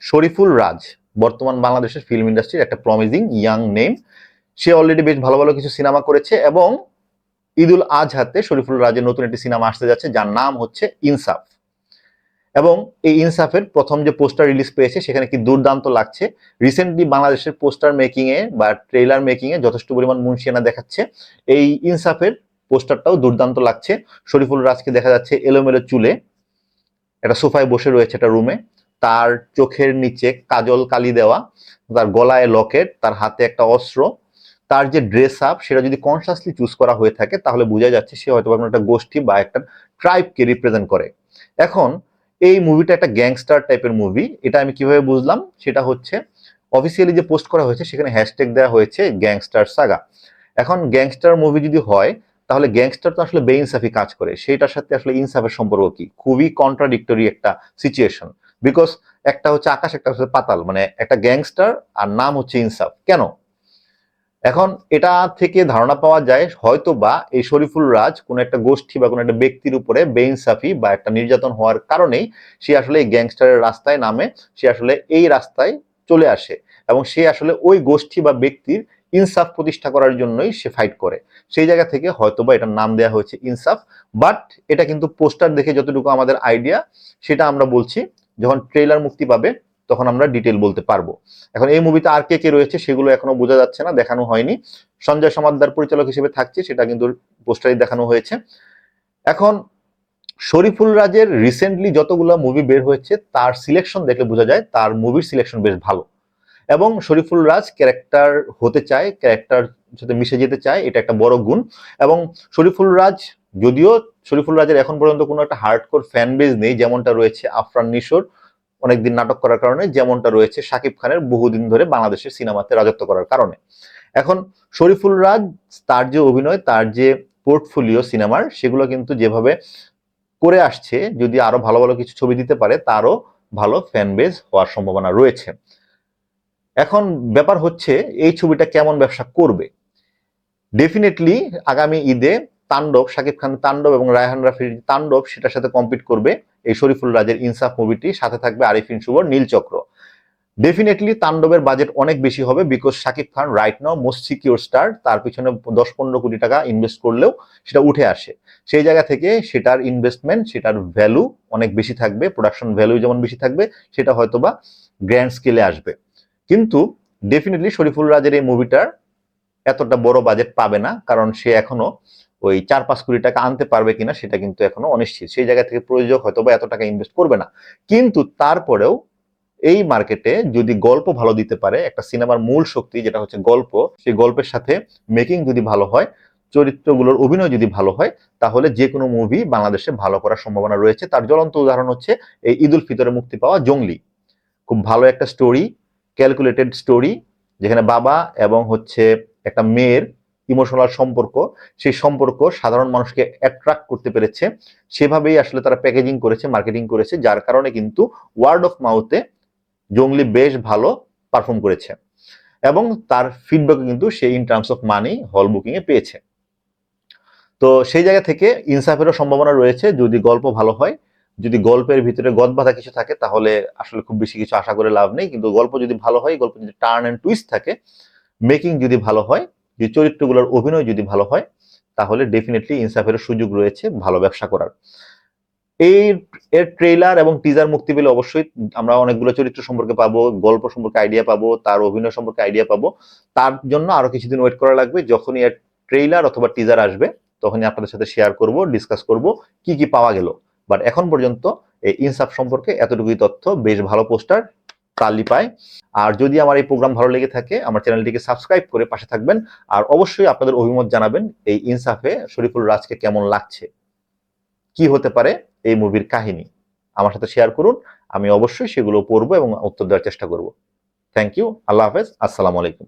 শরীফুল রাজ বর্তমান বাংলাদেশের ফিল্ম ইন্ডাস্ট্রির একটা প্রমিজিং ইয়াং নেম। সে অলরেডি বেশ ভালো ভালো কিছু সিনেমা করেছে এবং ঈদুল আজহাতে শরীফুল রাজের নতুন একটি সিনেমা আসতে যাচ্ছে যার নাম হচ্ছে ইনসাফ। এবং এই ইনসাফের প্রথম যে পোস্টার রিলিজ পেয়েছে সেখানে কি দুর্দান্ত লাগছে। রিসেন্টলি বাংলাদেশের পোস্টার মেকিং এ বা ট্রেলার মেকিং এ যথেষ্ট পরিমাণ মুনশিয়ানা দেখাচ্ছে। এই ইনসাফের পোস্টারটাও দুর্দান্ত লাগছে। শরীফুল রাজকে দেখা যাচ্ছে এলোমেলো চুলে একটা সোফায় বসে রয়েছে একটা রুমে, তার চোখের নিচে কাজল কালি দেওয়া, তার গলায় লকেট, তার হাতে একটা অস্ত্র, তার যে ড্রেস আপ সেটা যদি কনসিয়াসলি চুজ করা হয়ে থাকে তাহলে বোঝা যাচ্ছে সে হয়তো কোনো একটা গোষ্ঠী বা একটা ট্রাইবকে রিপ্রেজেন্ট করে। এখন এই মুভিটা একটা গ্যাংস্টার টাইপের মুভি। এটা আমি কিভাবে বুঝলাম সেটা হচ্ছে অফিসিয়ালি যে পোস্ট করা হয়েছে সেখানে হ্যাশট্যাগ দেওয়া হয়েছে গ্যাংস্টার সাগা। এখন গ্যাংস্টার মুভি যদি হয় তাহলে গ্যাংস্টার তো আসলে বেইনসাফি কাজ করে, সেইটার সাথে আসলে ইনসাফের সম্পর্ক কি? খুবই কন্ট্রাডিক্টরি একটা সিচুয়েশন। বিকজ একটা হচ্ছে আকাশ, একটা হচ্ছে পাতাল, মানে একটা গ্যাংস্টার আর নাম হচ্ছে ইনসাফ, কেন? এখন এটা থেকে ধারণা পাওয়া যায় হয়তো বা এই শরীফুল রাজ কোনো একটা গোষ্ঠী বা কোনো একটা ব্যক্তির উপরে বেইনসাফি বা একটা নির্যাতন হওয়ার কারণেই সে আসলে এই গ্যাংস্টারের রাস্তায় নামে, সে আসলে এই রাস্তায় চলে আসে এবং সে আসলে ওই গোষ্ঠী বা ব্যক্তির ইনসাফ প্রতিষ্ঠা করার জন্যই সে ফাইট করে। সেই জায়গা থেকে হয়তোবা এটার নাম দেওয়া হয়েছে ইনসাফ। বাট এটা কিন্তু পোস্টার দেখে যতটুকু আমাদের আইডিয়া সেটা আমরা বলছি, যখন ট্রেলার মুক্তি পাবে তখন আমরা ডিটেল বলতে পারবো। এখন এই মুভিতে আর কে কে রয়েছে সেগুলো এখনো বোঝা যাচ্ছে না, দেখানো হয়নি। সঞ্জয় সমাদ্দার পরিচালক হিসেবে থাকছে সেটা কিন্তু পোস্টারে দেখানো হয়েছে। এখন শরীফুল রাজের রিসেন্টলি যতগুলো মুভি বের হয়েছে তার সিলেকশন দেখলে বোঝা যায় তার মুভির সিলেকশন বেশ ভালো এবং শরীফুল রাজ ক্যারেক্টার হতে চায়, ক্যারেক্টার সাথে মিশে যেতে চায়, এটা একটা বড় গুণ। এবং শরীফুল রাজ, যদিও শরীফুল রাজের এখন পর্যন্ত কোনো একটা হার্ডকোর ফ্যান বেজ নেই যেমনটা রয়েছে আফরান নিশোর অনেকদিন নাটক করার কারণে, যেমনটা রয়েছে শাকিব খানের বহুদিন ধরে বাংলাদেশের সিনেমাতে রাজত্ব করার কারণে। এখন শরীফুল রাজ তার যে অভিনয়, তার যে পোর্টফোলিও সিনেমার, সেগুলো কিন্তু যেভাবে করে আসছে, যদি আরো ভালো ভালো কিছু ছবি দিতে পারে তারও ভালো ফ্যান বেজ হওয়ার সম্ভাবনা রয়েছে। এখন ব্যাপার হচ্ছে এই ছবিটা কেমন ব্যবসা করবে। ডেফিনেটলি আগামী ঈদে তাণ্ডব, শাকিব খান তাণ্ডব এবং রায়হান রাফির তাণ্ডব, সেটার সাথে কম্পিট করবে এই শরীফুল রাজের ইনসাফ মুভিটি, সাথে থাকবে আরিফিন শুভর নীলচক্র। ডেফিনেটলি তাণ্ডবের বাজেট অনেক বেশি হবে because Shakib Khan right now most secure star, তার পিছনে 10-15 কোটি টাকা ইনভেস্ট করলেও সেটা উঠে আসে। সেই জায়গা থেকে সেটার ইনভেস্টমেন্ট, সেটার ভ্যালু অনেক বেশি থাকবে, প্রোডাকশন ভ্যালু যেমন বেশি থাকবে, সেটা হয়তোবা গ্র্যান্ড স্কেলে আসবে। কিন্তু ডেফিনেটলি শরীফুল রাজের এই মুভিটার এতটা বড় বাজেট পাবে না, কারণ সে এখনো ওই 4-5 কোটি টাকা আনতে পারবে কিনা সেটা কিন্তু এখনো অনিশ্চিত। সেই জায়গা থেকে প্রযোজক হয়তোবা এত টাকা ইনভেস্ট করবে না। কিন্তু তারপরেও এই মার্কেটে যদি গল্প ভালো দিতে পারে, একটা সিনেমার মূল শক্তি যেটা হচ্ছে গল্প, সেই গল্পের সাথে মেকিং যদি ভালো হয়, চরিত্রগুলোর অভিনয় যদি ভালো হয়, তাহলে যে কোনো মুভি বাংলাদেশে ভালো করার সম্ভাবনা রয়েছে। তার জ্বলন্ত উদাহরণ হচ্ছে এই ঈদ উল ফিতরে মুক্তি পাওয়া জঙ্গলি। খুব ভালো একটা স্টোরি, ক্যালকুলেটেড স্টোরি, যেখানে বাবা এবং হচ্ছে একটা মেয়ের ইমোশনাল সম্পর্ক, সেই সম্পর্ক সাধারণ মানুষকে অ্যাট্রাক্ট করতে পেরেছে। সেভাবেই আসলে তারা প্যাকেজিং করেছে, মার্কেটিং করেছে, যার কারণে কিন্তু ওয়ার্ড অফ মাউথে জঙ্গলি বেশ ভালো পারফর্ম করেছে এবং তার ফিডব্যাক কিন্তু say in terms of money হল বুকিং এ পেয়েছে। তো সেই জায়গা থেকে ইনসাফেরও সম্ভাবনা রয়েছে যদি গল্প ভালো হয়। যদি গল্পের ভিতরে গদবাঁধা কিছু থাকে তাহলে আসলে খুব বেশি কিছু আশা করে লাভ নেই, কিন্তু গল্প যদি ভালো হয়, গল্প যদি টার্ন অ্যান্ড টুইস্ট থাকে, মেকিং যদি ভালো হয়, যে চরিত্রগুলোর অভিনয় যদি ভালো হয়, তাহলে ডেফিনেটলি ইনসাফের সুযোগ রয়েছে ভালো ব্যবসা করার। এই এর ট্রেলার এবং টিজার মুক্তি পেলে অবশ্যই আমরা অনেকগুলো চরিত্র সম্পর্কে পাবো, গল্প সম্পর্কে আইডিয়া পাবো, তার অভিনয় সম্পর্কে আইডিয়া পাবো। তার জন্য আরো কিছুদিন ওয়েট করা লাগবে। যখনই এর ট্রেলার অথবা টিজার আসবে তখনই আপনাদের সাথে শেয়ার করব, ডিসকাস করব কি কি পাওয়া গেল। বাট এখন পর্যন্ত এই ইনসাফ সম্পর্কে এতটুকুই তথ্য, বেশ ভালো পোস্টার, তালি পায়। আর যদি আমার এই প্রোগ্রাম ভালো লেগে থাকে আমার চ্যানেলটিকে সাবস্ক্রাইব করে পাশে থাকবেন। আর অবশ্যই আপনাদের অভিমত জানাবেন এই ইনসাফে শরীফুল রাজকে কেমন লাগছে, কি হতে পারে এই মুভির কাহিনী, আমার সাথে শেয়ার করুন। আমি অবশ্যই সেগুলো পড়বো এবং উত্তর দেওয়ার চেষ্টা করব। থ্যাংক ইউ, আল্লাহ হাফেজ, আসসালামু আলাইকুম।